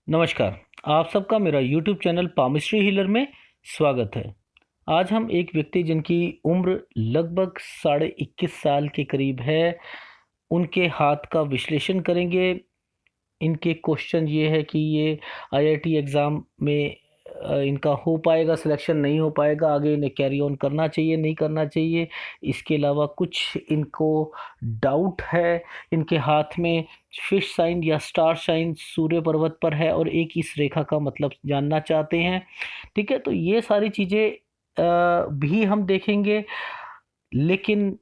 नमस्कार। आप सबका मेरा YouTube चैनल पामिस्ट्री हीलर में स्वागत है। आज हम एक व्यक्ति जिनकी उम्र लगभग 21.5 साल के करीब है, उनके हाथ का विश्लेषण करेंगे। इनके क्वेश्चन ये है कि ये आईआईटी एग्ज़ाम में इनका हो पाएगा सिलेक्शन, नहीं हो पाएगा, आगे इन्हें कैरी ऑन करना चाहिए, नहीं करना चाहिए। इसके अलावा कुछ इनको डाउट है। इनके हाथ में फिश साइन या स्टार साइन सूर्य पर्वत पर है और एक इस रेखा का मतलब जानना चाहते हैं। ठीक है, तो ये सारी चीज़ें भी हम देखेंगे। लेकिन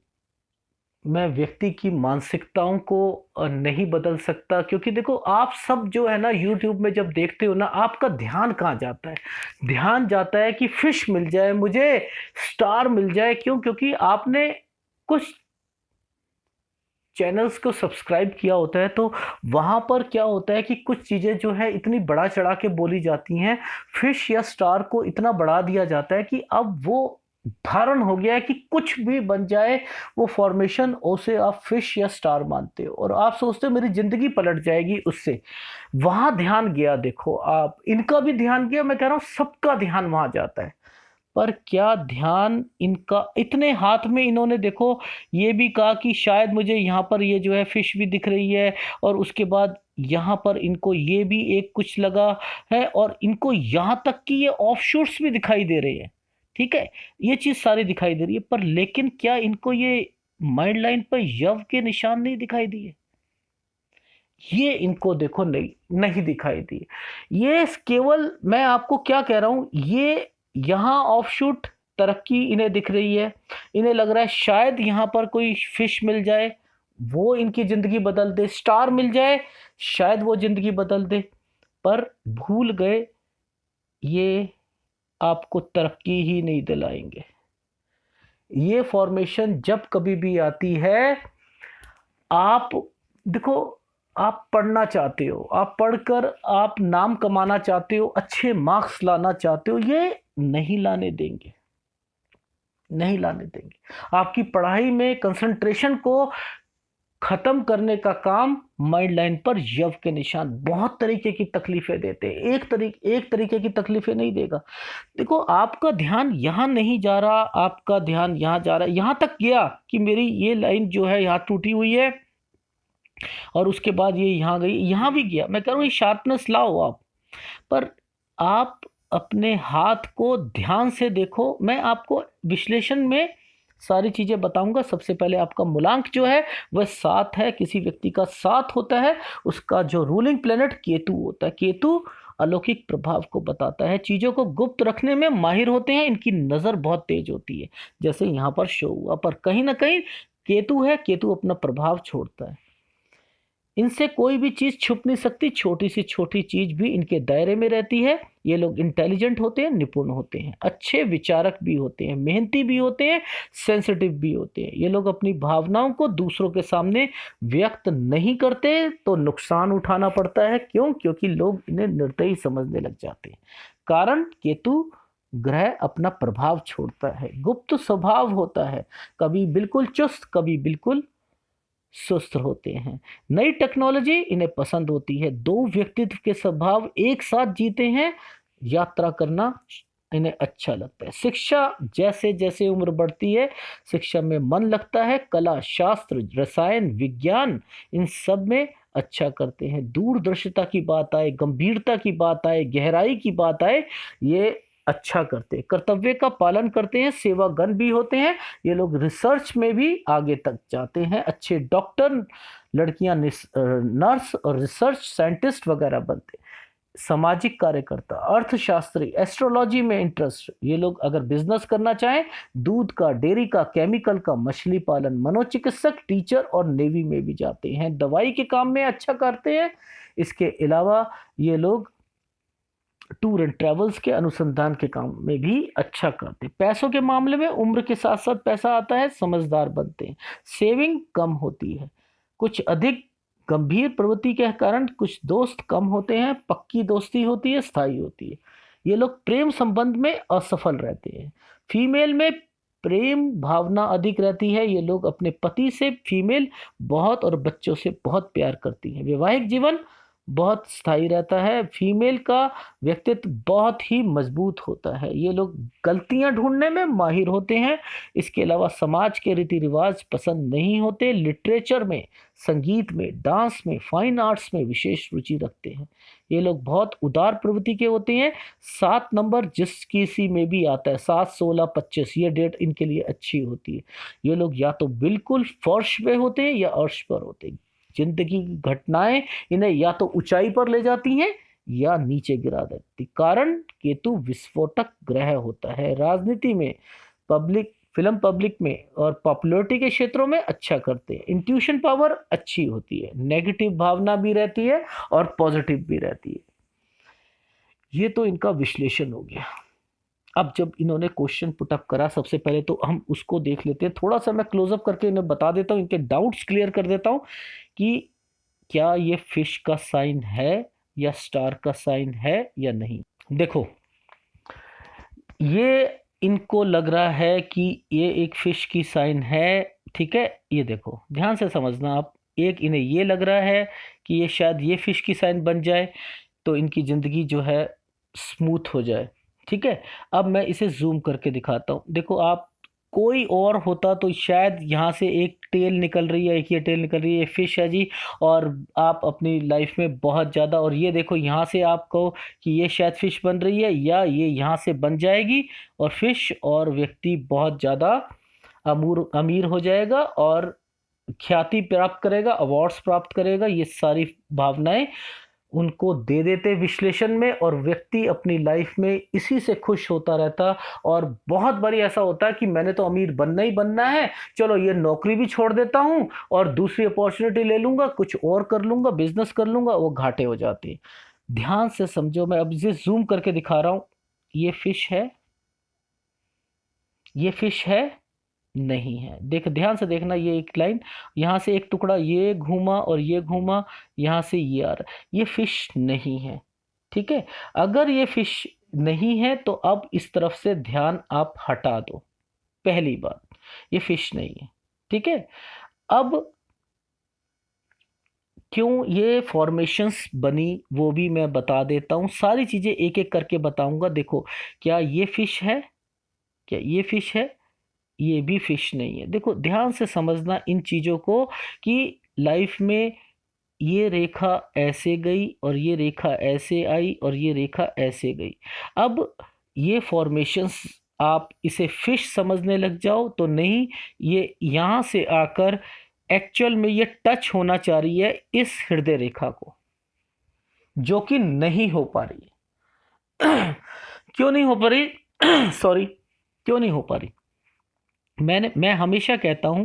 मैं व्यक्ति की मानसिकताओं को नहीं बदल सकता, क्योंकि देखो आप सब जो है ना यूट्यूब में जब देखते हो ना, आपका ध्यान कहाँ जाता है? ध्यान जाता है कि फिश मिल जाए मुझे, स्टार मिल जाए। क्यों? क्योंकि आपने कुछ चैनल्स को सब्सक्राइब किया होता है, तो वहां पर क्या होता है कि कुछ चीज़ें जो है इतनी बढ़ा चढ़ा के बोली जाती हैं। फिश या स्टार को इतना बढ़ा दिया जाता है कि अब वो धारण हो गया है कि कुछ भी बन जाए वो फॉर्मेशन, उसे आप फिश या स्टार मानते हो और आप सोचते हो मेरी जिंदगी पलट जाएगी उससे। वहां ध्यान गया। देखो, आप इनका भी ध्यान गया, मैं कह रहा हूं सबका ध्यान वहां जाता है। पर क्या ध्यान इनका इतने हाथ में, इन्होंने देखो ये भी कहा कि शायद मुझे यहाँ पर ये जो है फिश भी दिख रही है, और उसके बाद यहाँ पर इनको ये भी एक कुछ लगा है, और इनको यहाँ तक कि ये ऑफशोर्स भी दिखाई दे रहे हैं। ठीक है, ये चीज सारी दिखाई दे रही है, पर लेकिन क्या इनको ये माइंड लाइन पर यव के निशान नहीं दिखाई दिए? ये इनको देखो नहीं, नहीं दिखाई दिए। ये केवल, मैं आपको क्या कह रहा हूं, ये यहां ऑफशूट तरक्की इन्हें दिख रही है। इन्हें लग रहा है शायद यहां पर कोई फिश मिल जाए, वो इनकी जिंदगी बदल दे, स्टार मिल जाए शायद वो जिंदगी बदल दे। पर भूल गए, ये आपको तरक्की ही नहीं दिलाएंगे। ये फॉर्मेशन जब कभी भी आती है, आप देखो, आप पढ़ना चाहते हो, आप पढ़कर आप नाम कमाना चाहते हो, अच्छे मार्क्स लाना चाहते हो, ये नहीं लाने देंगे, नहीं लाने देंगे। आपकी पढ़ाई में कंसंट्रेशन को खत्म करने का काम माइंड लाइन पर यव के निशान बहुत तरीके की तकलीफें देते हैं। एक तरीके की तकलीफें नहीं देगा। देखो, आपका ध्यान यहां नहीं जा रहा, आपका ध्यान यहां जा रहा है। यहां तक गया कि मेरी ये लाइन जो है यहां टूटी हुई है, और उसके बाद ये यहाँ गई, यहाँ भी गया। मैं कह रहा हूँ ये शार्पनेस लाओ आप। पर आप अपने हाथ को ध्यान से देखो। मैं आपको विश्लेषण में सारी चीजें बताऊंगा। सबसे पहले आपका मूलांक जो है वह 7 है। किसी व्यक्ति का 7 होता है, उसका जो रूलिंग प्लेनेट केतु होता है। केतु अलौकिक प्रभाव को बताता है, चीजों को गुप्त रखने में माहिर होते हैं, इनकी नजर बहुत तेज होती है, जैसे यहाँ पर शो हुआ। पर कहीं ना कहीं केतु है, केतु अपना प्रभाव छोड़ता है। इनसे कोई भी चीज छुप नहीं सकती, छोटी सी छोटी चीज भी इनके दायरे में रहती है। ये लोग इंटेलिजेंट होते हैं, निपुण होते हैं, अच्छे विचारक भी होते हैं, मेहनती भी होते हैं, सेंसिटिव भी होते हैं। ये लोग अपनी भावनाओं को दूसरों के सामने व्यक्त नहीं करते तो नुकसान उठाना पड़ता है। क्यों? क्योंकि लोग इन्हें निर्दयी समझने लग जाते हैं। कारण, केतु ग्रह अपना प्रभाव छोड़ता है, गुप्त स्वभाव होता है, कभी बिल्कुल चुस्त, कभी बिल्कुल सुस्त होते हैं। नई टेक्नोलॉजी इन्हें पसंद होती है। दो व्यक्तित्व के स्वभाव एक साथ जीते हैं। यात्रा करना इन्हें अच्छा लगता है। शिक्षा, जैसे जैसे उम्र बढ़ती है शिक्षा में मन लगता है। कला, शास्त्र, रसायन विज्ञान, इन सब में अच्छा करते हैं। दूरदर्शिता की बात आए, गंभीरता की बात आए, गहराई की बात आए, ये अच्छा करते हैं। कर्तव्य का पालन करते हैं, सेवागन भी होते हैं। ये लोग रिसर्च में भी आगे तक जाते हैं। अच्छे डॉक्टर, लड़कियां नर्स और रिसर्च साइंटिस्ट वगैरह बनते हैं। सामाजिक कार्यकर्ता, अर्थशास्त्री, एस्ट्रोलॉजी में इंटरेस्ट, ये लोग अगर बिजनेस करना चाहें, दूध का, डेयरी का, केमिकल का, मछली पालन, मनोचिकित्सक, टीचर और नेवी में भी जाते हैं। दवाई के काम में अच्छा करते हैं। इसके अलावा ये लोग टूर एंड ट्रेवल्स के अनुसंधान के काम में भी अच्छा करते हैं। पैसों के मामले में उम्र के साथ साथ पैसा आता है, समझदार बनते हैं। सेविंग कम होती है, कुछ अधिक गंभीर प्रवृत्ति के कारण कुछ दोस्त कम होते हैं। पक्की दोस्ती होती है, स्थायी होती है। ये लोग प्रेम संबंध में असफल रहते हैं। फीमेल में प्रेम भावना अधिक रहती है। ये लोग अपने पति से फीमेल बहुत और बच्चों से बहुत प्यार करती हैं। वैवाहिक जीवन बहुत स्थायी रहता है। फीमेल का व्यक्तित्व बहुत ही मजबूत होता है। ये लोग गलतियां ढूंढने में माहिर होते हैं। इसके अलावा समाज के रीति रिवाज पसंद नहीं होते। लिटरेचर में, संगीत में, डांस में, फाइन आर्ट्स में विशेष रुचि रखते हैं। ये लोग बहुत उदार प्रवृत्ति के होते हैं। 7 नंबर जिस किसी में भी आता है, 7, 16, 25, ये डेट इनके लिए अच्छी होती है। ये लोग या तो बिल्कुल फर्श पे होते हैं या अर्श पर होते हैं। जिंदगी की घटनाएं इन्हें या तो ऊंचाई पर ले जाती हैं या नीचे गिरा देती। कारण केतु विस्फोटक ग्रह होता है। राजनीति में, पब्लिक में और पॉपुलैरिटी के क्षेत्रों में अच्छा करते हैं। इंट्यूशन पावर अच्छी होती है। नेगेटिव भावना भी रहती है और पॉजिटिव भी रहती है। ये तो इनका विश्लेषण हो गया। अब जब इन्होंने क्वेश्चन पुटअप करा, सबसे पहले तो हम उसको देख लेते हैं। थोड़ा सा मैं क्लोजअप करके इन्हें बता देता हूँ, इनके डाउट्स क्लियर कर देता हूँ कि क्या ये फिश का साइन है या स्टार का साइन है या नहीं। देखो, ये इनको लग रहा है कि ये एक फिश की साइन है, ठीक है। ये देखो, ध्यान से समझना आप। एक इन्हें ये लग रहा है कि ये शायद ये फिश की साइन बन जाए तो इनकी ज़िंदगी जो है स्मूथ हो जाए, ठीक है। अब मैं इसे जूम करके दिखाता हूँ। देखो, आप कोई और होता तो शायद यहाँ से एक टेल निकल रही है, एक ये टेल निकल रही है, ये फिश है जी। और आप अपनी लाइफ में बहुत ज़्यादा, और ये देखो यहाँ से आप कहो कि ये शायद फिश बन रही है या ये यहाँ से बन जाएगी और फिश, और व्यक्ति बहुत ज़्यादा अमीर हो जाएगा और ख्याति प्राप्त करेगा, अवार्ड्स प्राप्त करेगा। ये सारी भावनाएं उनको दे देते विश्लेषण में, और व्यक्ति अपनी लाइफ में इसी से खुश होता रहता। और बहुत बारी ऐसा होता है कि मैंने तो अमीर बनना ही बनना है, चलो ये नौकरी भी छोड़ देता हूं और दूसरी अपॉर्चुनिटी ले लूंगा, कुछ और कर लूंगा, बिजनेस कर लूंगा, वो घाटे हो जाते हैं। ध्यान से समझो, मैं अब इसे जूम करके दिखा रहा हूं। ये फिश है, ये फिश है, नहीं है। देख, ध्यान से देखना, ये एक लाइन, यहाँ से एक टुकड़ा ये घूमा और ये घूमा, यहाँ से ये आ रहा, ये फिश नहीं है, ठीक है। अगर ये फिश नहीं है तो अब इस तरफ से ध्यान आप हटा दो। पहली बात, ये फिश नहीं है, ठीक है। अब क्यों ये फॉर्मेशंस बनी वो भी मैं बता देता हूँ। सारी चीजें एक एक करके बताऊंगा। देखो, क्या ये फिश है, क्या ये फिश है, ये भी फिश नहीं है। देखो, ध्यान से समझना इन चीज़ों को कि लाइफ में ये रेखा ऐसे गई और ये रेखा ऐसे आई और ये रेखा ऐसे गई। अब ये फॉर्मेशंस आप इसे फिश समझने लग जाओ तो नहीं, ये यहाँ से आकर एक्चुअल में ये टच होना चाह रही है इस हृदय रेखा को, जो कि नहीं हो पा रही है। क्यों नहीं हो पा रही? सॉरी, क्यों नहीं हो पा रही? मैं हमेशा कहता हूं,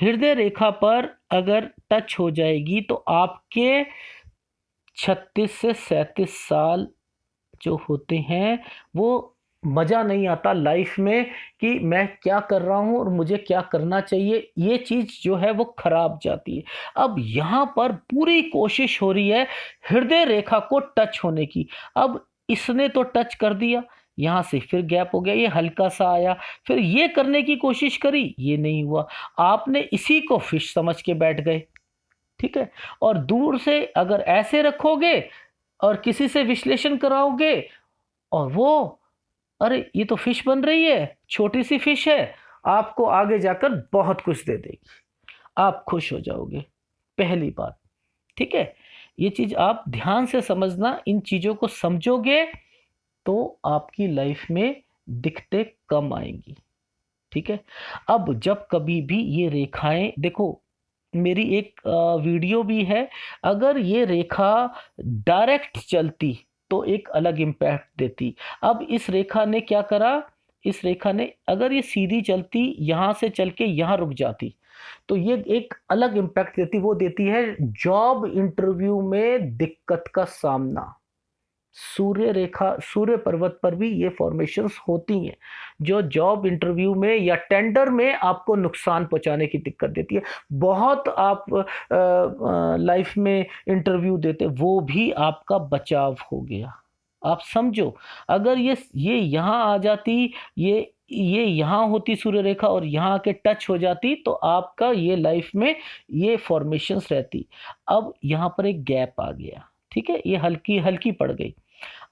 हृदय रेखा पर अगर टच हो जाएगी तो आपके 36 से 37 साल जो होते हैं वो मज़ा नहीं आता लाइफ में कि मैं क्या कर रहा हूं और मुझे क्या करना चाहिए। ये चीज़ जो है वो खराब जाती है। अब यहाँ पर पूरी कोशिश हो रही है हृदय रेखा को टच होने की। अब इसने तो टच कर दिया, यहाँ से फिर गैप हो गया, ये हल्का सा आया, फिर ये करने की कोशिश करी, ये नहीं हुआ। आपने इसी को फिश समझ के बैठ गए, ठीक है। और दूर से अगर ऐसे रखोगे और किसी से विश्लेषण कराओगे और वो, अरे ये तो फिश बन रही है, छोटी सी फिश है, आपको आगे जाकर बहुत कुछ दे देगी, आप खुश हो जाओगे। पहली बात, ठीक है। ये चीज आप ध्यान से समझना, इन चीजों को समझोगे तो आपकी लाइफ में दिक्कतें कम आएंगी, ठीक है। अब जब कभी भी ये रेखाएं, देखो मेरी एक वीडियो भी है, अगर ये रेखा डायरेक्ट चलती तो एक अलग इम्पैक्ट देती। अब इस रेखा ने क्या करा, इस रेखा ने अगर ये सीधी चलती, यहां से चल के यहां रुक जाती तो ये एक अलग इम्पैक्ट देती। वो देती है जॉब इंटरव्यू में दिक्कत का सामना। सूर्य रेखा, सूर्य पर्वत पर भी ये फॉर्मेशंस होती हैं जो जॉब इंटरव्यू में या टेंडर में आपको नुकसान पहुंचाने की दिक्कत देती है। बहुत आप लाइफ में इंटरव्यू देते, वो भी आपका बचाव हो गया। आप समझो, अगर ये यहाँ आ जाती, ये यहाँ होती सूर्य रेखा और यहाँ आके टच हो जाती तो आपका ये लाइफ में ये फॉर्मेशंस रहती। अब यहाँ पर एक गैप आ गया, ठीक है, ये हल्की हल्की पड़ गई।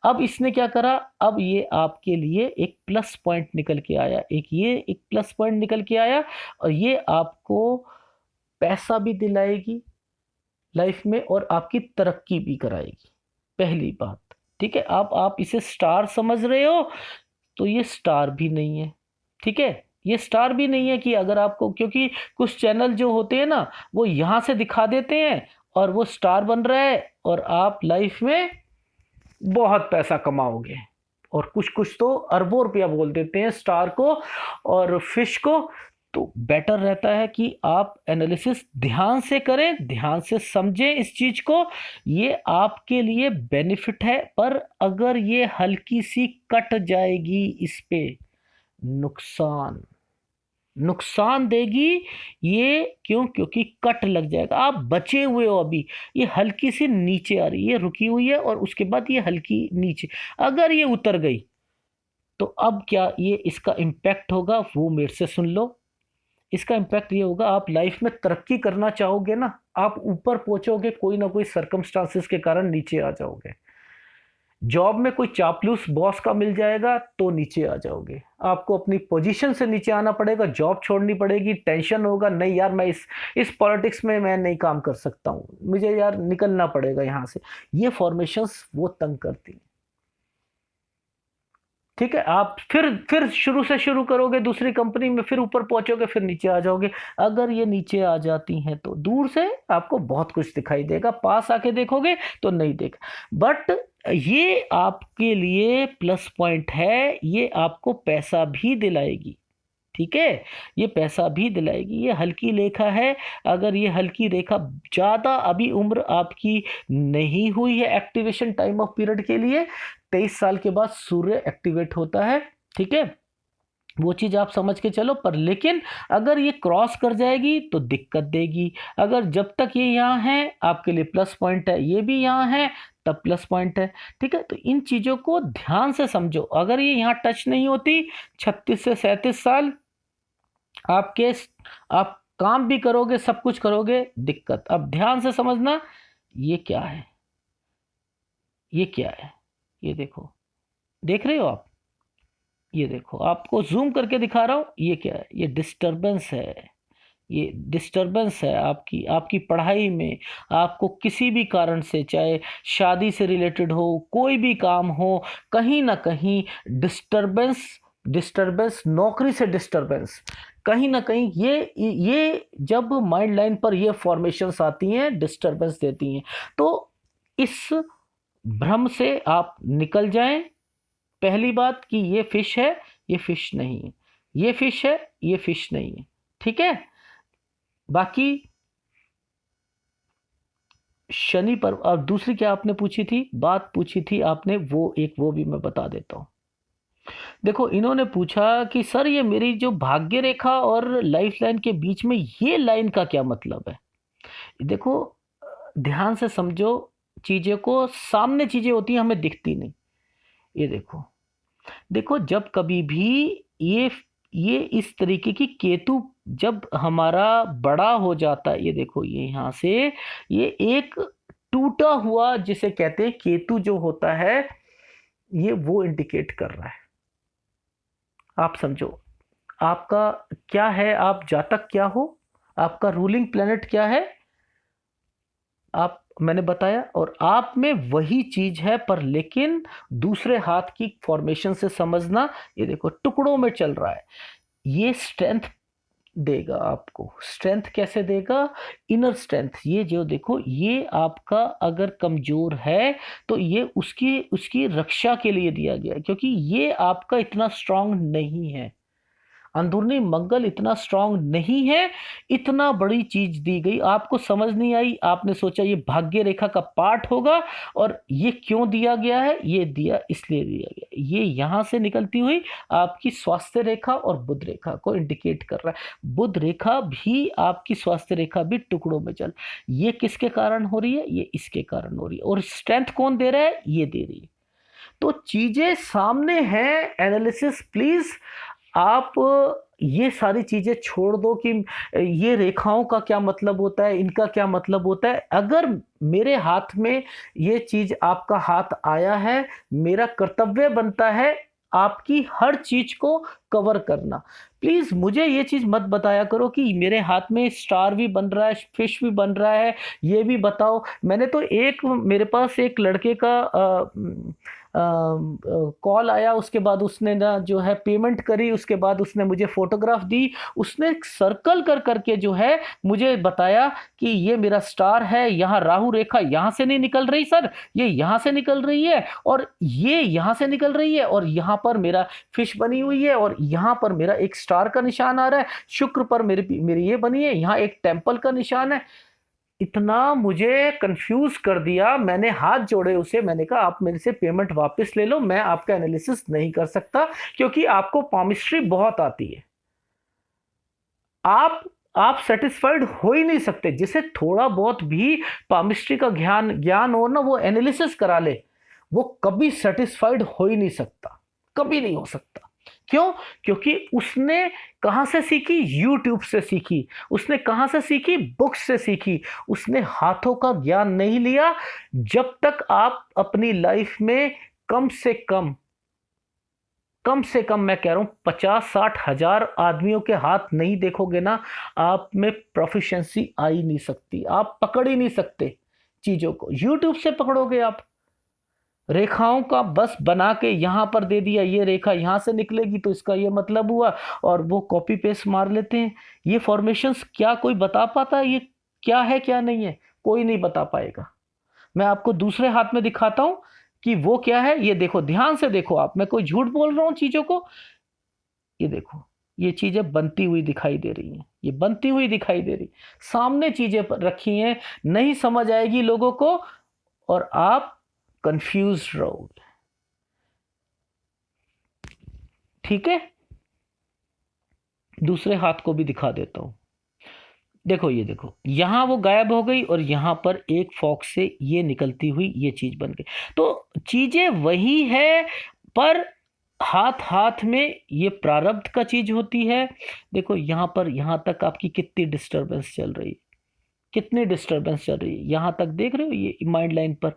अब इसने क्या करा, अब ये आपके लिए एक प्लस पॉइंट निकल के आया, एक प्लस पॉइंट निकल के आया, और ये आपको पैसा भी दिलाएगी लाइफ में और आपकी तरक्की भी कराएगी, पहली बात। ठीक है, अब आप इसे स्टार समझ रहे हो, तो ये स्टार भी नहीं है। ठीक है, ये स्टार भी नहीं है कि अगर आपको, क्योंकि कुछ चैनल जो होते हैं ना, वो यहां से दिखा देते हैं और वो स्टार बन रहा है और आप लाइफ में बहुत पैसा कमाओगे, और कुछ कुछ तो अरबों रुपया बोल देते हैं स्टार को और फिश को। तो बेटर रहता है कि आप एनालिसिस ध्यान से करें, ध्यान से समझें इस चीज को, ये आपके लिए बेनिफिट है। पर अगर ये हल्की सी कट जाएगी, इस पे नुकसान नुकसान देगी ये। क्यों? क्योंकि कट लग जाएगा, आप बचे हुए हो अभी। ये हल्की सी नीचे आ रही है, रुकी हुई है, और उसके बाद ये हल्की नीचे, अगर ये उतर गई तो अब क्या ये इसका इम्पैक्ट होगा, वो मेरे से सुन लो। इसका इम्पैक्ट ये होगा, आप लाइफ में तरक्की करना चाहोगे ना, आप ऊपर पहुंचोगे, कोई ना कोई सर्कमस्टांसिस के कारण नीचे आ जाओगे। जॉब में कोई चापलूस बॉस का मिल जाएगा तो नीचे आ जाओगे, आपको अपनी पोजीशन से नीचे आना पड़ेगा, जॉब छोड़नी पड़ेगी, टेंशन होगा, नहीं यार मैं इस पॉलिटिक्स में मैं नहीं काम कर सकता हूँ, मुझे यार निकलना पड़ेगा यहाँ से। ये फॉर्मेशंस वो तंग करती हैं। ठीक है, आप फिर शुरू से शुरू करोगे दूसरी कंपनी में, फिर ऊपर पहुंचोगे, फिर नीचे आ जाओगे। अगर ये नीचे आ जाती हैं तो दूर से आपको बहुत कुछ दिखाई देगा, पास आके देखोगे तो नहीं देगा। बट ये आपके लिए प्लस पॉइंट है, ये आपको पैसा भी दिलाएगी। ठीक है, ये पैसा भी दिलाएगी, ये हल्की रेखा है। अगर ये हल्की रेखा ज़्यादा, अभी उम्र आपकी नहीं हुई है एक्टिवेशन टाइम ऑफ पीरियड के लिए, 23 साल के बाद सूर्य एक्टिवेट होता है। ठीक है, वो चीज़ आप समझ के चलो। पर लेकिन अगर ये क्रॉस कर जाएगी तो दिक्कत देगी। अगर जब तक ये यहाँ है आपके लिए प्लस पॉइंट है, ये भी यहाँ है तब प्लस पॉइंट है। ठीक है, तो इन चीज़ों को ध्यान से समझो। अगर ये यहाँ टच नहीं होती, 36 से 37 साल आपके, आप काम भी करोगे, सब कुछ करोगे, दिक्कत। अब ध्यान से समझना, ये क्या है, ये क्या है, ये देखो, देख रहे हो आप, ये देखो, आपको जूम करके दिखा रहा हूं, ये क्या है, ये डिस्टरबेंस है। ये डिस्टरबेंस है आपकी आपकी पढ़ाई में। आपको किसी भी कारण से, चाहे शादी से रिलेटेड हो, कोई भी काम हो, कहीं ना कहीं डिस्टरबेंस, डिस्टरबेंस, नौकरी से डिस्टरबेंस, कहीं ना कहीं ये जब माइंड लाइन पर ये फॉर्मेशंस आती हैं, डिस्टरबेंस देती हैं। तो इस भ्रम से आप निकल जाएं। पहली बात कि ये फिश है, ये फिश नहीं है, ये फिश है, ये फिश नहीं है। ठीक है, बाकी शनि पर, और दूसरी क्या आपने पूछी थी, बात पूछी थी आपने, वो भी मैं बता देता हूं। देखो, इन्होंने पूछा कि सर ये मेरी जो भाग्य रेखा और लाइफ लाइन के बीच में ये लाइन का क्या मतलब है। देखो, ध्यान से समझो चीजें को, सामने चीजें होती हैं हमें दिखती नहीं। ये देखो, देखो जब कभी भी ये इस तरीके की केतु जब हमारा बड़ा हो जाता है, ये देखो, ये यहां से ये एक टूटा हुआ जिसे कहते हैं केतु जो होता है, ये वो इंडिकेट कर रहा है। आप समझो, आपका क्या है, आप जातक क्या हो, आपका रूलिंग प्लेनेट क्या है, आप, मैंने बताया, और आप में वही चीज है, पर लेकिन दूसरे हाथ की फॉर्मेशन से समझना। ये देखो टुकड़ों में चल रहा है, ये स्ट्रेंथ देगा आपको। स्ट्रेंथ कैसे देगा? Inner strength. ये जो देखो, ये आपका अगर कमजोर है तो ये उसकी उसकी रक्षा के लिए दिया गया है, क्योंकि ये आपका इतना स्ट्रांग नहीं है, अंदरूनी मंगल इतना स्ट्रांग नहीं है। इतना बड़ी चीज दी गई, आपको समझ नहीं आई, आपने सोचा ये भाग्य रेखा का पार्ट होगा। और ये क्यों दिया गया है? ये दिया इसलिए दिया गया, ये यहां से निकलती हुई आपकी स्वास्थ्य रेखा और बुध रेखा को इंडिकेट कर रहा है। बुध रेखा भी, आपकी स्वास्थ्य रेखा भी टुकड़ों में चल, ये किसके कारण हो रही है? ये इसके कारण हो रही है। और स्ट्रेंथ कौन दे रहा है? ये दे रही है। तो चीजें सामने हैं, एनालिसिस प्लीज आप ये सारी चीज़ें छोड़ दो कि ये रेखाओं का क्या मतलब होता है, इनका क्या मतलब होता है। अगर मेरे हाथ में ये चीज़ आपका हाथ आया है, मेरा कर्तव्य बनता है आपकी हर चीज़ को कवर करना। प्लीज़ मुझे ये चीज़ मत बताया करो कि मेरे हाथ में स्टार भी बन रहा है, फिश भी बन रहा है, ये भी बताओ। मैंने तो एक मेरे पास एक लड़के का कॉल आया, उसके बाद उसने ना जो है पेमेंट करी, उसके बाद उसने मुझे फ़ोटोग्राफ दी। उसने सर्कल कर करके जो है मुझे बताया कि ये मेरा स्टार है, यहाँ राहु रेखा यहाँ से नहीं निकल रही सर, ये यहाँ से निकल रही है, और ये यहाँ से निकल रही है, और यहाँ पर मेरा फिश बनी हुई है, और यहाँ पर मेरा एक स्टार का निशान आ रहा है, शुक्र पर मेरी ये बनी है, यहाँ एक टेम्पल का निशान है। इतना मुझे कंफ्यूज कर दिया, मैंने हाथ जोड़े उसे, मैंने कहा आप मेरे से पेमेंट वापस ले लो, मैं आपका एनालिसिस नहीं कर सकता, क्योंकि आपको पामिस्ट्री बहुत आती है। आप सेटिस्फाइड हो ही नहीं सकते। जिसे थोड़ा बहुत भी पामिस्ट्री का ज्ञान ज्ञान हो ना, वो एनालिसिस करा ले, वो कभी सेटिस्फाइड हो ही नहीं सकता, कभी नहीं हो सकता। क्यों? क्योंकि उसने कहां से सीखी? यूट्यूब से सीखी। उसने कहां से सीखी? बुक्स से सीखी। उसने हाथों का ज्ञान नहीं लिया। जब तक आप अपनी लाइफ में कम से कम मैं कह रहा हूं 50-60 हजार आदमियों के हाथ नहीं देखोगे ना, आप में प्रोफिशिएंसी आ ही नहीं सकती, आप पकड़ ही नहीं सकते चीजों को। यूट्यूब से पकड़ोगे आप, रेखाओं का बस बना के यहां पर दे दिया, ये रेखा यहां से निकलेगी तो इसका ये मतलब हुआ, और वो कॉपी पेस्ट मार लेते हैं। ये फॉर्मेशंस क्या कोई बता पाता है ये क्या है क्या नहीं है? कोई नहीं बता पाएगा। मैं आपको दूसरे हाथ में दिखाता हूं कि वो क्या है। ये देखो, ध्यान से देखो आप, मैं कोई झूठ बोल रहा हूं चीजों को? ये देखो, ये चीजें बनती हुई दिखाई दे रही हैं, ये बनती हुई दिखाई दे रही, सामने चीजें रखी हैं, नहीं समझ आएगी लोगों को, और आप कंफ्यूज रहोगे। ठीक है, दूसरे हाथ को भी दिखा देता हूं। देखो, ये देखो, यहां वो गायब हो गई, और यहां पर एक फॉक्स से ये निकलती हुई ये चीज बन गई। तो चीजें वही है, पर हाथ हाथ में ये प्रारब्ध का चीज होती है। देखो यहां पर, यहां तक आपकी कितनी डिस्टरबेंस चल रही है, कितनी डिस्टरबेंस चल रही है, यहां तक देख रहे हो, ये माइंड लाइन पर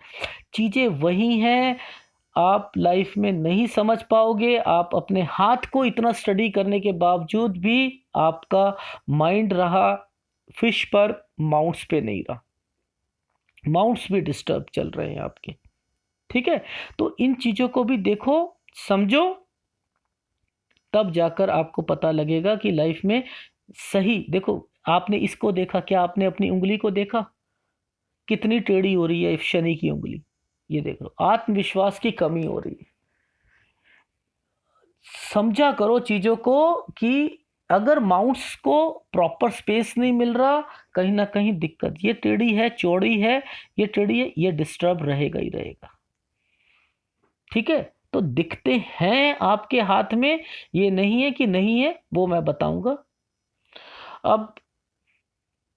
चीजें वही हैं। आप लाइफ में नहीं समझ पाओगे। आप अपने हाथ को इतना स्टडी करने के बावजूद भी आपका माइंड रहा फिश पर, माउंट्स पे नहीं रहा। माउंट्स भी डिस्टर्ब चल रहे हैं आपके। ठीक है, तो इन चीजों को भी देखो, समझो, तब जाकर आपको पता लगेगा कि लाइफ में सही। देखो, आपने इसको देखा क्या? आपने अपनी उंगली को देखा कितनी टेढ़ी हो रही है शनि की उंगली? ये देख लो, आत्मविश्वास की कमी हो रही है। समझा करो चीजों को कि अगर माउंट्स को प्रॉपर स्पेस नहीं मिल रहा, कहीं ना कहीं दिक्कत। ये टेढ़ी है, चौड़ी है, ये टेढ़ी है, ये डिस्टर्ब रहेगा ही रहेगा। ठीक है, तो दिखते हैं आपके हाथ में, ये नहीं है कि नहीं है, वो मैं बताऊंगा। अब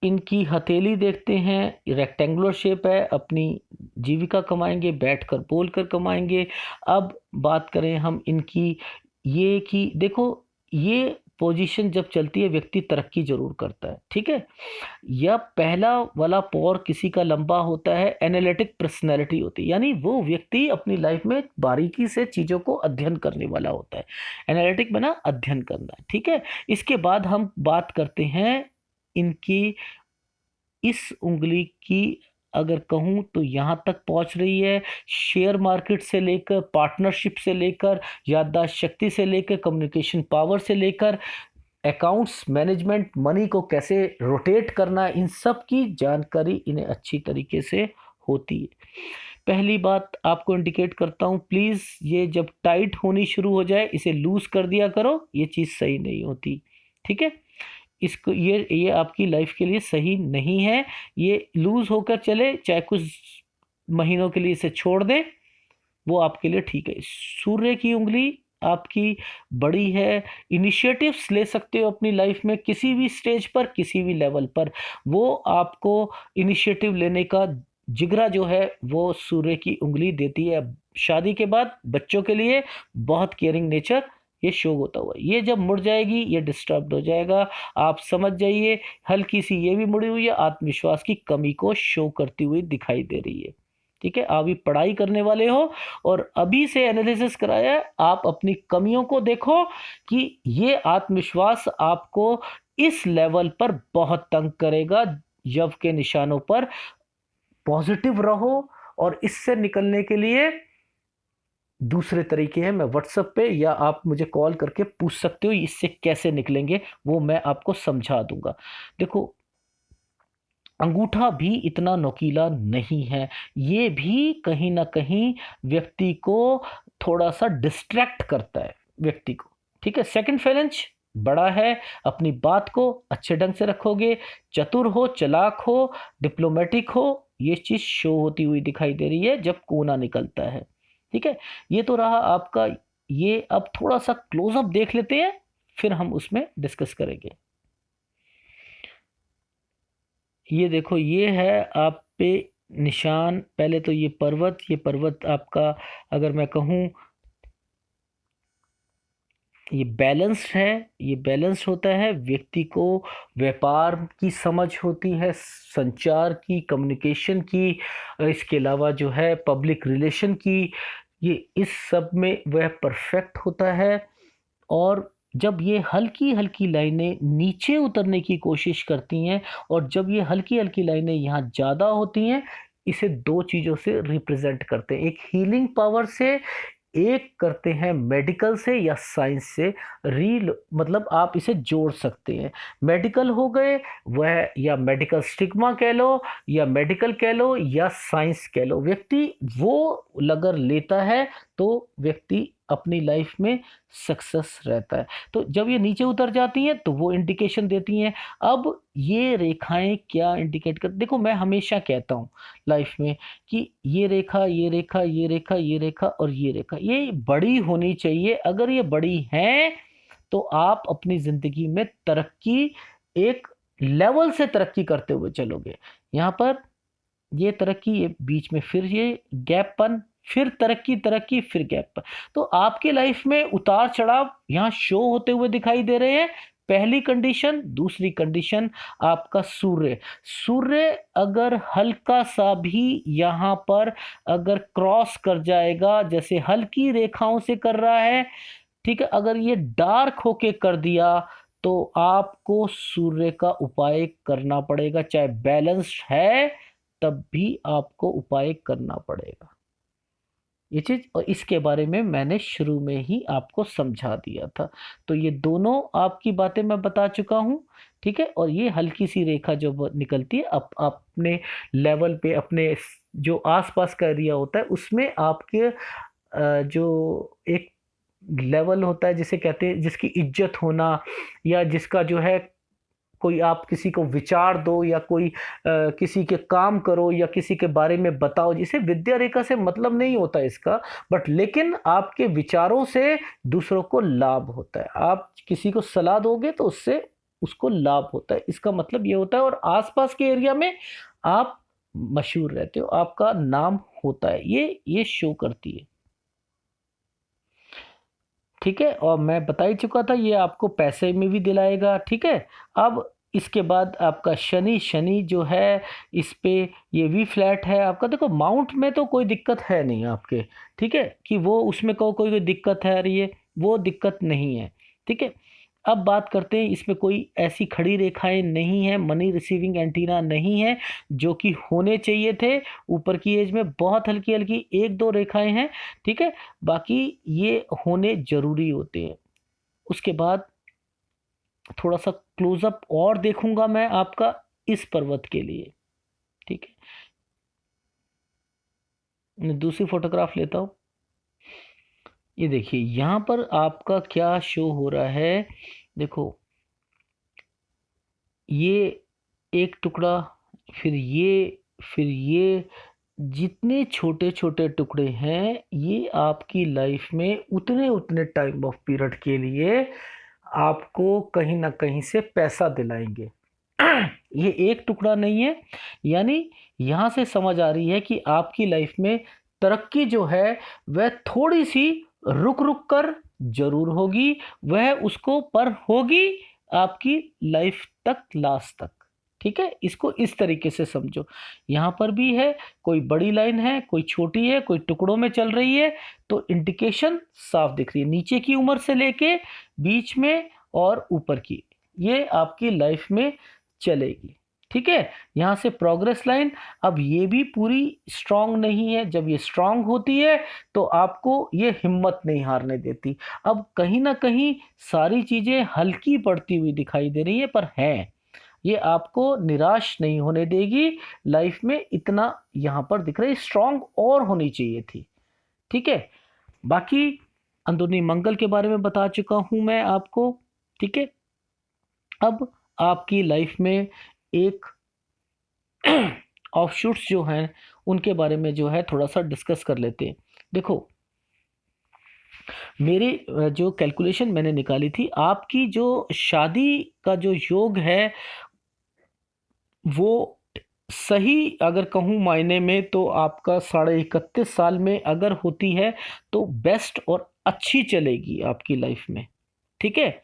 इनकी हथेली देखते हैं, रेक्टेंगुलर शेप है, अपनी जीविका कमाएंगे, बैठकर बोलकर कमाएंगे। अब बात करें हम इनकी, ये कि देखो, ये पोजीशन जब चलती है व्यक्ति तरक्की जरूर करता है। ठीक है, यह पहला वाला पौर किसी का लंबा होता है, एनालिटिक पर्सनैलिटी होती है, यानी वो व्यक्ति अपनी लाइफ में बारीकी से चीज़ों को अध्ययन करने वाला होता है। एनालिटिक बना अध्ययन करना है। ठीक है, इसके बाद हम बात करते हैं इनकी इस उंगली की। अगर कहूं तो यहां तक पहुंच रही है, शेयर मार्केट से लेकर, पार्टनरशिप से लेकर, याददाश्त शक्ति से लेकर, कम्युनिकेशन पावर से लेकर, अकाउंट्स मैनेजमेंट, मनी को कैसे रोटेट करना, इन सब की जानकारी इन्हें अच्छी तरीके से होती है। पहली बात आपको इंडिकेट करता हूं, प्लीज़ ये जब टाइट होनी शुरू हो जाए इसे लूज कर दिया करो, ये चीज़ सही नहीं होती। ठीक है, इसको, ये आपकी लाइफ के लिए सही नहीं है। ये लूज होकर चले, चाहे कुछ महीनों के लिए इसे छोड़ दें, वो आपके लिए ठीक है। सूर्य की उंगली आपकी बड़ी है, इनिशिएटिव्स ले सकते हो अपनी लाइफ में किसी भी स्टेज पर, किसी भी लेवल पर। वो आपको इनिशिएटिव लेने का जिगरा जो है वो सूर्य की उंगली देती है। शादी के बाद बच्चों के लिए बहुत केयरिंग नेचर ये शो होता हुआ, ये जब मुड़ जाएगी ये डिस्टर्ब हो जाएगा। आप समझ जाइए हल्की सी ये भी मुड़ी हुई है, आत्मविश्वास की कमी को शो करती हुई दिखाई दे रही है। ठीक है, अभी पढ़ाई करने वाले हो और अभी से एनालिसिस कराया है, आप अपनी कमियों को देखो कि ये आत्मविश्वास आपको इस लेवल पर बहुत तंग करेगा। यव के निशानों पर पॉजिटिव रहो और इससे निकलने के लिए दूसरे तरीके हैं, मैं व्हाट्सएप पे या आप मुझे कॉल करके पूछ सकते हो इससे कैसे निकलेंगे, वो मैं आपको समझा दूंगा। देखो, अंगूठा भी इतना नुकीला नहीं है, ये भी कहीं ना कहीं व्यक्ति को थोड़ा सा डिस्ट्रैक्ट करता है व्यक्ति को। ठीक है, सेकंड फेरेंच बड़ा है, अपनी बात को अच्छे ढंग से रखोगे, चतुर हो, चालाक हो, डिप्लोमेटिक हो, ये चीज शो होती हुई दिखाई दे रही है जब कोना निकलता है। ठीक है, ये तो रहा आपका। ये अब थोड़ा सा क्लोजअप देख लेते हैं, फिर हम उसमें डिस्कस करेंगे। ये देखो, ये है आप पे निशान। पहले तो ये पर्वत आपका, अगर मैं कहूँ, ये बैलेंस्ड है, ये बैलेंस्ड होता है। व्यक्ति को व्यापार की समझ होती है, संचार की, कम्युनिकेशन की, इसके अलावा जो है पब्लिक रिलेशन की, ये इस सब में वह परफेक्ट होता है। और जब ये हल्की हल्की लाइनें नीचे उतरने की कोशिश करती हैं और जब ये हल्की हल्की लाइनें यहाँ ज़्यादा होती हैं, इसे दो चीज़ों से रिप्रेजेंट करते हैं, एक हीलिंग पावर से, एक करते हैं मेडिकल से या साइंस से। रील मतलब आप इसे जोड़ सकते हैं। मेडिकल हो गए वह, या मेडिकल स्टिग्मा कह लो, या मेडिकल कह लो, या साइंस कह लो। व्यक्ति वो अगर लेता है तो व्यक्ति अपनी लाइफ में सक्सेस रहता है। तो जब ये नीचे उतर जाती हैं तो वो इंडिकेशन देती हैं। अब ये रेखाएं क्या इंडिकेट कर, देखो मैं हमेशा कहता हूँ लाइफ में कि ये रेखा, ये रेखा, ये रेखा, ये रेखा और ये रेखा, ये बड़ी होनी चाहिए। अगर ये बड़ी है तो आप अपनी जिंदगी में तरक्की, एक लेवल से तरक्की करते हुए चलोगे। यहाँ पर ये तरक्की, ये बीच में फिर ये गैपपन, फिर तरक्की, तरक्की, फिर गैपपन। तो आपके लाइफ में उतार चढ़ाव यहाँ शो होते हुए दिखाई दे रहे हैं। पहली कंडीशन, दूसरी कंडीशन, आपका सूर्य, सूर्य अगर हल्का सा भी यहाँ पर अगर क्रॉस कर जाएगा, जैसे हल्की रेखाओं से कर रहा है, ठीक है, अगर ये डार्क होके कर दिया तो आपको सूर्य का उपाय करना पड़ेगा। चाहे बैलेंस्ड है तब भी आपको उपाय करना पड़ेगा, ये चीज। और इसके बारे में मैंने शुरू में ही आपको समझा दिया था। तो ये दोनों आपकी बातें मैं बता चुका हूँ। ठीक है, और ये हल्की सी रेखा जो निकलती है अपने लेवल पे, अपने जो आसपास का एरिया होता है उसमें आपके जो एक लेवल होता है जिसे कहते हैं, जिसकी इज्जत होना, या जिसका जो है कोई, आप किसी को विचार दो या कोई किसी के काम करो या किसी के बारे में बताओ, जिसे विद्या रेखा से मतलब नहीं होता इसका, बट लेकिन आपके विचारों से दूसरों को लाभ होता है। आप किसी को सलाह दोगे तो उससे उसको लाभ होता है, इसका मतलब ये होता है। और आसपास के एरिया में आप मशहूर रहते हो, आपका नाम होता है, ये शो करती है। ठीक है, और मैं बता ही चुका था ये आपको पैसे में भी दिलाएगा। ठीक है, अब इसके बाद आपका शनि, शनि जो है इस पे ये वी फ्लैट है आपका। देखो माउंट में तो कोई दिक्कत है नहीं आपके, ठीक है, कि वो उसमें कोई दिक्कत है, अरे ये वो दिक्कत नहीं है। ठीक है, अब बात करते हैं, इसमें कोई ऐसी खड़ी रेखाएं नहीं है, मनी रिसीविंग एंटीना नहीं है जो कि होने चाहिए थे। ऊपर की एज में बहुत हल्की हल्की एक दो रेखाएं हैं, ठीक है, बाकी ये होने जरूरी होते हैं। उसके बाद थोड़ा सा क्लोजअप और देखूंगा मैं आपका इस पर्वत के लिए। ठीक है, मैं दूसरी फोटोग्राफ लेता हूँ। ये देखिए यहाँ पर आपका क्या शो हो रहा है। देखो ये एक टुकड़ा, फिर ये जितने छोटे छोटे टुकड़े हैं ये आपकी लाइफ में उतने उतने टाइम ऑफ पीरियड के लिए आपको कहीं ना कहीं से पैसा दिलाएंगे। ये एक टुकड़ा नहीं है, यानी यहाँ से समझ आ रही है कि आपकी लाइफ में तरक्की जो है वह थोड़ी सी रुक रुक कर जरूर होगी, वह उसको पर होगी आपकी लाइफ तक, लास्ट तक। ठीक है, इसको इस तरीके से समझो। यहां पर भी है, कोई बड़ी लाइन है, कोई छोटी है, कोई टुकड़ों में चल रही है, तो इंडिकेशन साफ दिख रही है, नीचे की उम्र से लेके बीच में और ऊपर की, ये आपकी लाइफ में चलेगी। ठीक है, यहां से प्रोग्रेस लाइन, अब ये भी पूरी स्ट्रांग नहीं है, जब ये स्ट्रांग होती है तो आपको ये हिम्मत नहीं हारने देती। अब कहीं ना कहीं सारी चीजें हल्की पड़ती हुई दिखाई दे रही है, पर है, ये आपको निराश नहीं होने देगी। लाइफ में इतना यहां पर दिख रहा है, स्ट्रांग और होनी चाहिए थी। ठीक है, बाकी अंदरूनी मंगल के बारे में बता चुका हूं मैं आपको। ठीक है, अब आपकी लाइफ में एक ऑफशूट्स जो हैं उनके बारे में जो है थोड़ा सा डिस्कस कर लेते हैं। देखो, मेरी जो कैलकुलेशन मैंने निकाली थी, आपकी जो शादी का जो योग है वो सही अगर कहूँ मायने में तो आपका 31.5 साल में अगर होती है तो बेस्ट और अच्छी चलेगी आपकी लाइफ में। ठीक है,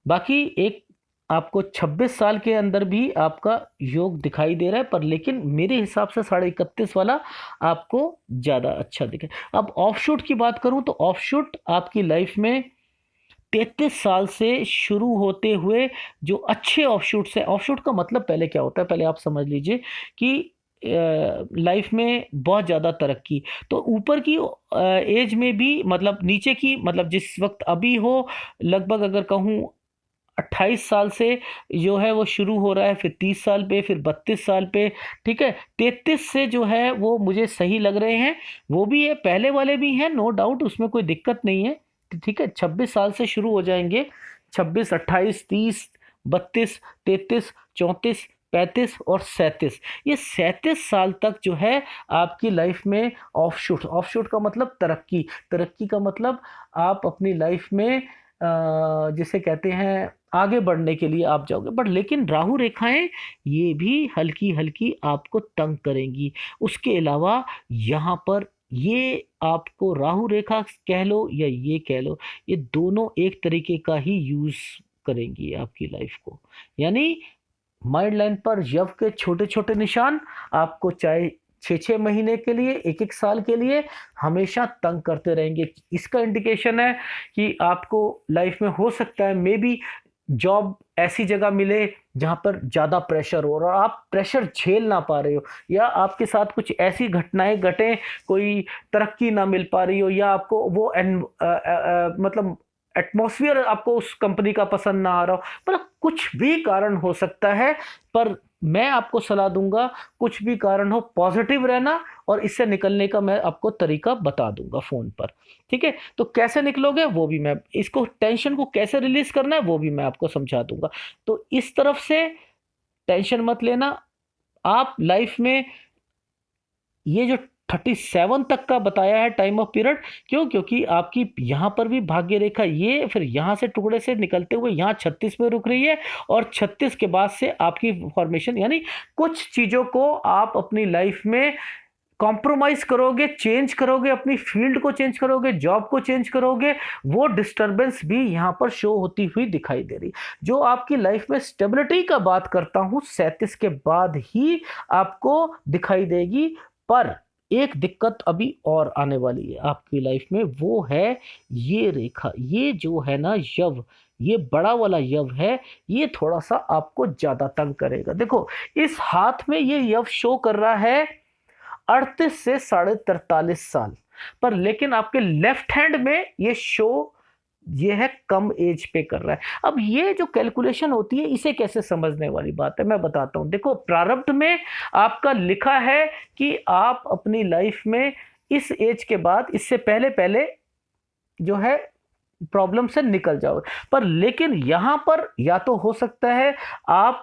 बाकी एक आपको 26 साल के अंदर भी आपका योग दिखाई दे रहा है, पर लेकिन मेरे हिसाब से 31.5 वाला आपको ज़्यादा अच्छा दिखे। अब ऑफशूट की बात करूं तो ऑफशूट आपकी लाइफ में 33 साल से शुरू होते हुए जो अच्छे ऑफशूट्स हैं, ऑफशूट का मतलब पहले क्या होता है, पहले आप समझ लीजिए कि लाइफ में बहुत ज़्यादा तरक्की, तो ऊपर की एज में भी, मतलब नीचे की, मतलब जिस वक्त अभी हो, लगभग अगर कहूँ 28 साल से जो है वो शुरू हो रहा है, फिर 30 साल पे, फिर 32 साल पे। ठीक है, 33 से जो है वो मुझे सही लग रहे हैं, वो भी है, पहले वाले भी हैं, नो डाउट, उसमें कोई दिक्कत नहीं है। ठीक है, 26 साल से शुरू हो जाएंगे, 26, 28, 30, 32, 33, 34, 35 और 37, ये 37 साल तक जो है आपकी लाइफ में ऑफशूट, ऑफशूट का मतलब तरक्की, तरक्की का मतलब आप अपनी लाइफ में जिसे कहते हैं आगे बढ़ने के लिए आप जाओगे। बट लेकिन राहु रेखाएं ये भी हल्की हल्की आपको तंग करेंगी। उसके अलावा यहाँ पर ये आपको राहु रेखा कह लो या ये कह लो, ये दोनों एक तरीके का ही यूज करेंगी आपकी लाइफ को। यानी माइंड लाइन पर यव के छोटे छोटे निशान आपको चाहे 6-6 महीने के लिए, 1-1 साल के लिए हमेशा तंग करते रहेंगे। इसका इंडिकेशन है कि आपको लाइफ में हो सकता है मे बी जॉब ऐसी जगह मिले जहां पर ज्यादा प्रेशर हो और आप प्रेशर झेल ना पा रहे हो, या आपके साथ कुछ ऐसी घटनाएं घटे, कोई तरक्की ना मिल पा रही हो, या आपको वो मतलब एटमॉस्फेयर आपको उस कंपनी का पसंद ना आ रहा हो, मतलब कुछ भी कारण हो सकता है। पर मैं आपको सलाह दूंगा, कुछ भी कारण हो, पॉजिटिव रहना, और इससे निकलने का मैं आपको तरीका बता दूंगा फोन पर। ठीक है, तो कैसे निकलोगे वो भी मैं, इसको टेंशन को कैसे रिलीज करना है वो भी मैं आपको समझा दूंगा। तो इस तरफ से टेंशन मत लेना। आप लाइफ में ये जो 37 तक का बताया है टाइम ऑफ पीरियड, क्यों, क्योंकि आपकी यहां पर भी भाग्य रेखा ये फिर यहां से टुकड़े से निकलते हुए यहां 36 में रुक रही है, और 36 के बाद से आपकी फॉर्मेशन, यानी कुछ चीजों को आप अपनी लाइफ में कॉम्प्रोमाइज करोगे, चेंज करोगे, अपनी फील्ड को चेंज करोगे, जॉब को चेंज करोगे, वो डिस्टरबेंस भी यहां पर शो होती हुई दिखाई दे रही। जो आपकी लाइफ में स्टेबिलिटी का बात करता हूं 37 के बाद ही आपको दिखाई देगी। पर एक दिक्कत अभी और आने वाली है आपकी लाइफ में, वो है ये रेखा, ये जो है ना यव, ये बड़ा वाला यव है, ये थोड़ा सा आपको ज्यादा तंग करेगा। देखो, इस हाथ में ये यव शो कर रहा है 38 से 43.5 साल पर, लेकिन आपके लेफ्ट हैंड में ये शो ये है कम एज पे कर रहा है। अब ये जो कैलकुलेशन होती है इसे कैसे समझने वाली बात है, मैं बताता हूं। देखो, प्रारब्ध में आपका लिखा है कि आप अपनी लाइफ में इस एज के बाद, इससे पहले पहले जो है प्रॉब्लम से निकल जाओगे, पर लेकिन यहां पर या तो हो सकता है आप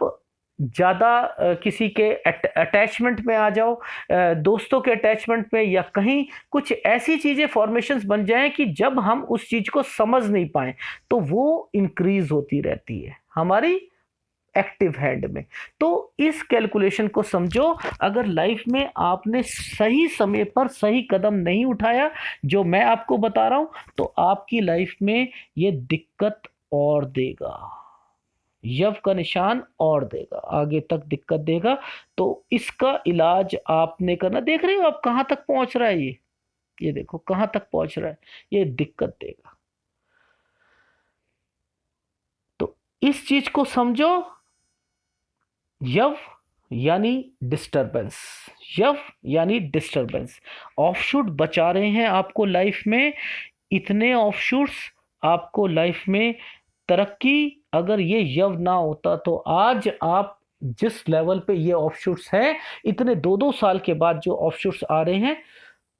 ज़्यादा किसी के अटैचमेंट में आ जाओ, दोस्तों के अटैचमेंट में, या कहीं कुछ ऐसी चीज़ें फॉर्मेशंस बन जाएं कि जब हम उस चीज़ को समझ नहीं पाए तो वो इंक्रीज होती रहती है हमारी एक्टिव हैंड में। तो इस कैलकुलेशन को समझो, अगर लाइफ में आपने सही समय पर सही कदम नहीं उठाया जो मैं आपको बता रहा हूं, तो आपकी लाइफ में ये दिक्कत और देगा, यव का निशान और देगा, आगे तक दिक्कत देगा। तो इसका इलाज आपने करना, देख रहे हो आप कहां तक पहुंच रहा है ये देखो कहां तक पहुंच रहा है, ये दिक्कत देगा। तो इस चीज को समझो, यव यानी डिस्टरबेंस, यव यानी डिस्टरबेंस। ऑफशूट बचा रहे हैं आपको लाइफ में, इतने ऑफशूट्स आपको लाइफ में तरक्की, अगर ये यव ना होता तो आज आप जिस लेवल पे ये ऑफशूट्स हैं, इतने 2-2 साल के बाद जो ऑफशूट्स आ रहे हैं,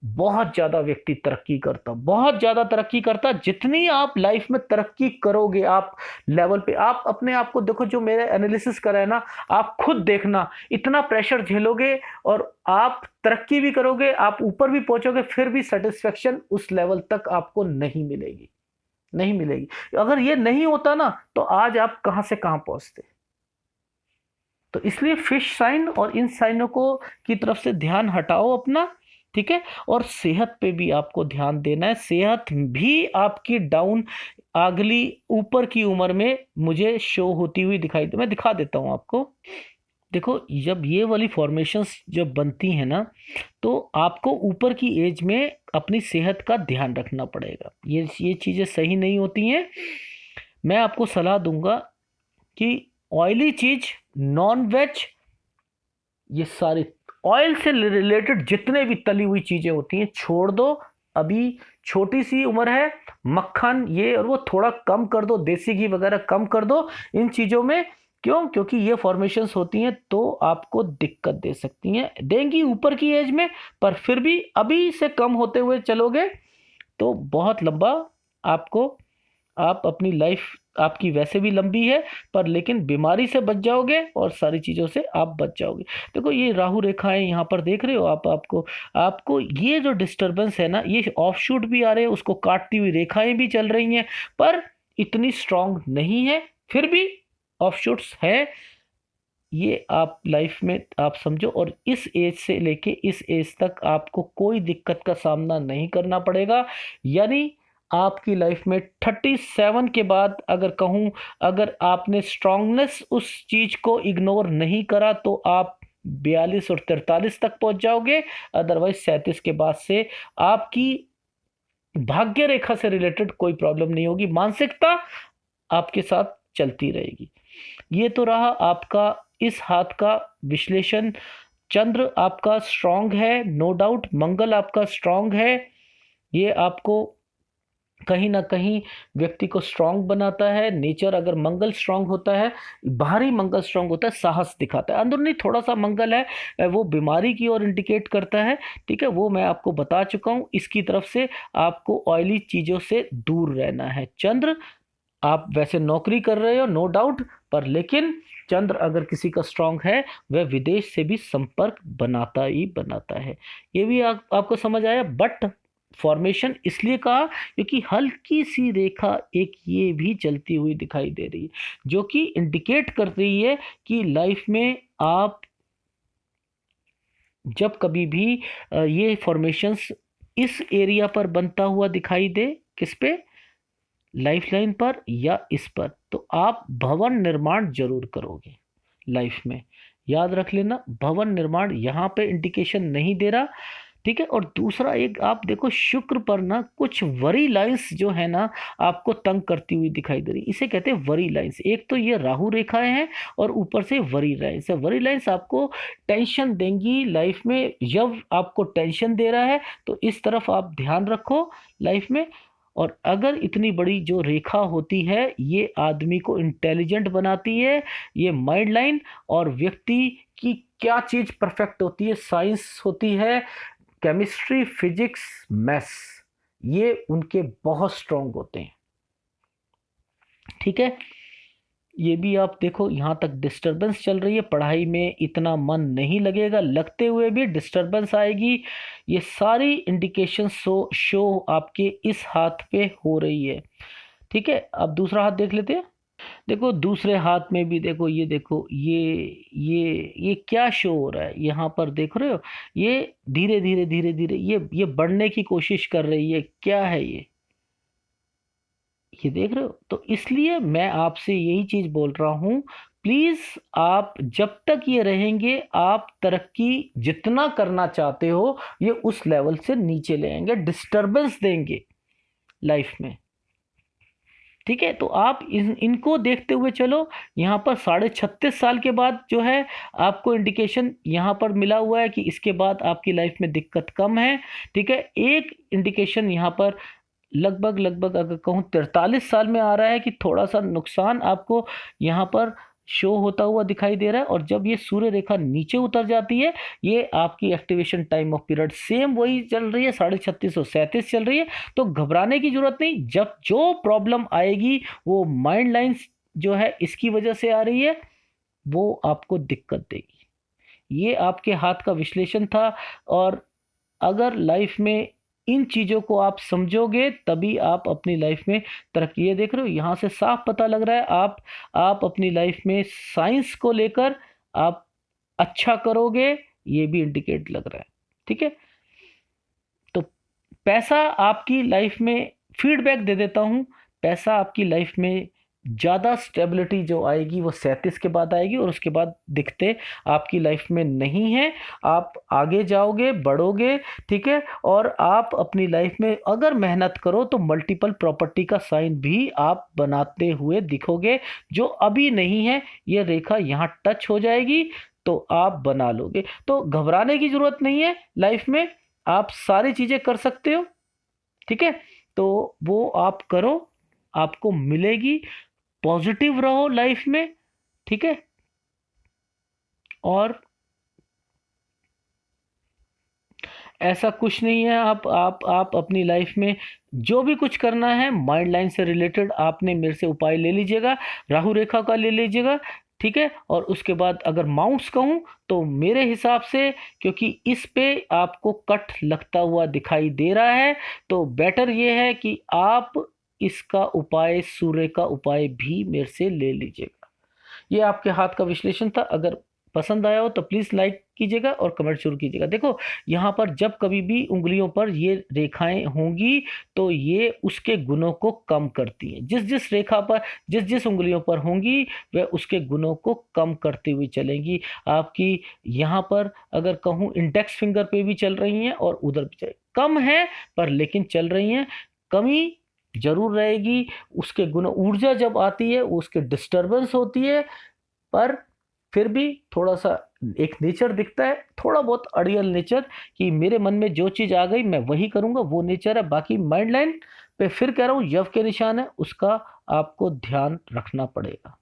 बहुत ज्यादा व्यक्ति तरक्की करता, बहुत ज्यादा तरक्की करता। जितनी आप लाइफ में तरक्की करोगे, आप लेवल पे, आप अपने आप को देखो, जो मेरे एनालिसिस करा है ना, आप खुद देखना, इतना प्रेशर झेलोगे और आप तरक्की भी करोगे, आप ऊपर भी पहुंचोगे, फिर भी सेटिस्फेक्शन उस लेवल तक आपको नहीं मिलेगी, नहीं मिलेगी। अगर ये नहीं होता ना, तो आज आप कहां से कहां पहुंचते। तो इसलिए फिश साइन और इन साइनों को की तरफ से ध्यान हटाओ अपना, ठीक है। और सेहत पे भी आपको ध्यान देना है, सेहत भी आपकी डाउन अगली ऊपर की उम्र में मुझे शो होती हुई दिखाई दे, मैं दिखा देता हूं आपको। देखो, जब ये वाली फॉर्मेशंस जब बनती हैं ना, तो आपको ऊपर की एज में अपनी सेहत का ध्यान रखना पड़ेगा, ये चीज़ें सही नहीं होती हैं। मैं आपको सलाह दूंगा कि ऑयली चीज, नॉन वेज, ये सारे ऑयल से रिलेटेड जितने भी तली हुई चीजें होती हैं छोड़ दो। अभी छोटी सी उम्र है, मक्खन ये और वो थोड़ा कम कर दो, देसी घी वगैरह कम कर दो इन चीजों में। क्यों? क्योंकि ये फॉर्मेशंस होती हैं तो आपको दिक्कत दे सकती हैं, देंगी ऊपर की एज में, पर फिर भी अभी से कम होते हुए चलोगे तो बहुत लंबा आपको, आप अपनी लाइफ आपकी वैसे भी लंबी है, पर लेकिन बीमारी से बच जाओगे और सारी चीज़ों से आप बच जाओगे। देखो, ये राहु रेखाएं यहाँ पर देख रहे हो आप, आपको ये जो डिस्टरबेंस है ना, ये ऑफशूट भी आ रहे हैं, उसको काटती हुई रेखाएं भी चल रही हैं, पर इतनी स्ट्रांग नहीं है, फिर भी ऑफशूट्स है। ये आप लाइफ में आप समझो, और इस एज से लेके इस एज तक आपको कोई दिक्कत का सामना नहीं करना पड़ेगा। यानी आपकी लाइफ में 37 के बाद अगर कहूं, अगर आपने स्ट्रांगनेस उस चीज को इग्नोर नहीं करा, तो आप 42 और 43 तक पहुंच जाओगे। अदरवाइज 37 के बाद से आपकी भाग्य रेखा से रिलेटेड कोई प्रॉब्लम नहीं होगी, मानसिकता आपके साथ चलती रहेगी। ये तो रहा आपका इस हाथ का विश्लेषण। चंद्र आपका स्ट्रांग है, नो डाउट, मंगल आपका स्ट्रांग है, ये आपको कहीं ना कहीं व्यक्ति को स्ट्रांग बनाता है। नेचर अगर मंगल स्ट्रांग होता है, बाहरी मंगल स्ट्रांग होता है, साहस दिखाता है। अंदरूनी थोड़ा सा मंगल है वो बीमारी की ओर इंडिकेट करता है, ठीक है, वो मैं आपको बता चुका हूँ। इसकी तरफ से आपको ऑयली चीज़ों से दूर रहना है। चंद्र, आप वैसे नौकरी कर रहे हो नो डाउट, पर लेकिन चंद्र अगर किसी का स्ट्रांग है, वह विदेश से भी संपर्क बनाता ही बनाता है। ये भी आपको समझ आया। बट फॉर्मेशन इसलिए कहा क्योंकि हल्की सी रेखा एक ये भी चलती हुई दिखाई दे रही है, जो कि इंडिकेट कर रही है कि लाइफ में आप जब कभी भी ये फॉर्मेशंस इस एरिया पर बनता हुआ दिखाई दे, किस पे, लाइफ लाइन पर या इस पर, तो आप भवन निर्माण जरूर करोगे लाइफ में। याद रख लेना, भवन निर्माण यहाँ पे इंडिकेशन नहीं दे रहा, ठीक है। और दूसरा एक आप देखो, शुक्र पर ना कुछ वरी लाइंस जो है ना आपको तंग करती हुई दिखाई दे रही, इसे कहते हैं वरी लाइंस। एक तो ये राहु रेखाएं हैं और ऊपर से वरी लाइंस है। वरी लाइंस आपको टेंशन देंगी लाइफ में, जब आपको टेंशन दे रहा है तो इस तरफ आप ध्यान रखो लाइफ में। और अगर इतनी बड़ी जो रेखा होती है, ये आदमी को इंटेलिजेंट बनाती है, ये माइंड लाइन, और व्यक्ति की क्या चीज परफेक्ट होती है, साइंस होती है, केमिस्ट्री, फिजिक्स, मैथ्स, ये उनके बहुत स्ट्रांग होते हैं, ठीक है। ये भी आप देखो, यहाँ तक डिस्टरबेंस चल रही है, पढ़ाई में इतना मन नहीं लगेगा, लगते हुए भी डिस्टरबेंस आएगी। ये सारी इंडिकेशन शो आपके इस हाथ पे हो रही है, ठीक है। अब दूसरा हाथ देख लेते हैं। देखो दूसरे हाथ में भी देखो, ये देखो, ये क्या शो हो रहा है यहाँ पर, देख रहे हो? ये धीरे धीरे धीरे धीरे ये बढ़ने की कोशिश कर रही है, क्या है ये देख रहे हो? तो इसलिए मैं आपसे यही चीज बोल रहा हूं, प्लीज, आप जब तक ये रहेंगे, आप तरक्की जितना करना चाहते हो ये उस लेवल से नीचे ले आएंगे, डिस्टरबेंस देंगे लाइफ में। ठीक है, तो आप इनको देखते हुए चलो। यहाँ पर 36.5 साल के बाद जो है, आपको इंडिकेशन यहाँ पर मिला हुआ है कि इसके बाद आपकी लाइफ में दिक्कत कम है। ठीक है, एक इंडिकेशन यहाँ पर लगभग लगभग अगर कहूँ 43 साल में आ रहा है कि थोड़ा सा नुकसान आपको यहाँ पर शो होता हुआ दिखाई दे रहा है। और जब ये सूर्य रेखा नीचे उतर जाती है, ये आपकी activation time of period same वही चल रही है, 3637 चल रही है। तो घबराने की जरूरत नहीं। जब जो प्रॉब्लम आएगी वो माइंड लाइंस जो है इसकी वजह से आ रही है, वो आपको दिक्कत देगी। ये आपके हाथ का विश्लेषण था। और अगर लाइफ में इन चीजों को आप समझोगे तभी आप अपनी लाइफ में तरक्की, ये देख रहे हो यहां से साफ पता लग रहा है, आप अपनी लाइफ में साइंस को लेकर आप अच्छा करोगे, ये भी इंडिकेट लग रहा है। ठीक है, तो पैसा आपकी लाइफ में, फीडबैक दे देता हूं, पैसा आपकी लाइफ में ज़्यादा स्टेबिलिटी जो आएगी वो 37 के बाद आएगी, और उसके बाद दिखते आपकी लाइफ में नहीं है। आप आगे जाओगे, बढ़ोगे। ठीक है, और आप अपनी लाइफ में अगर मेहनत करो तो मल्टीपल प्रॉपर्टी का साइन भी आप बनाते हुए दिखोगे, जो अभी नहीं है। ये रेखा यहाँ टच हो जाएगी तो आप बना लोगे। तो घबराने की जरूरत नहीं है, लाइफ में आप सारी चीजें कर सकते हो। ठीक है, तो वो आप करो, आपको मिलेगी। पॉजिटिव रहो लाइफ में। ठीक है, और ऐसा कुछ नहीं है। आप अपनी लाइफ में जो भी कुछ करना है माइंड लाइन से रिलेटेड, आपने मेरे से उपाय ले लीजिएगा, राहु रेखा का ले लीजिएगा। ठीक है, और उसके बाद अगर माउंट्स कहूँ तो मेरे हिसाब से, क्योंकि इस पे आपको कट लगता हुआ दिखाई दे रहा है, तो बेटर ये है कि आप इसका उपाय, सूर्य का उपाय भी मेरे से ले लीजिएगा। ये आपके हाथ का विश्लेषण था। अगर पसंद आया हो तो प्लीज़ लाइक कीजिएगा और कमेंट शुरू कीजिएगा। देखो यहाँ पर जब कभी भी उंगलियों पर ये रेखाएं होंगी तो ये उसके गुणों को कम करती हैं। जिस जिस रेखा पर, जिस जिस उंगलियों पर होंगी वह उसके गुणों को कम करती हुई चलेंगी। आपकी यहाँ पर अगर कहूँ इंडेक्स फिंगर पे भी चल रही हैं और उधर भी चल, कम है पर लेकिन चल रही हैं। कमी जरूर रहेगी, उसके गुण, ऊर्जा जब आती है उसके डिस्टरबेंस होती है, पर फिर भी थोड़ा सा एक नेचर दिखता है, थोड़ा बहुत अड़ियल नेचर, कि मेरे मन में जो चीज़ आ गई मैं वही करूँगा, वो नेचर है। बाकी माइंड लाइन पे फिर कह रहा हूँ यव के निशान है, उसका आपको ध्यान रखना पड़ेगा।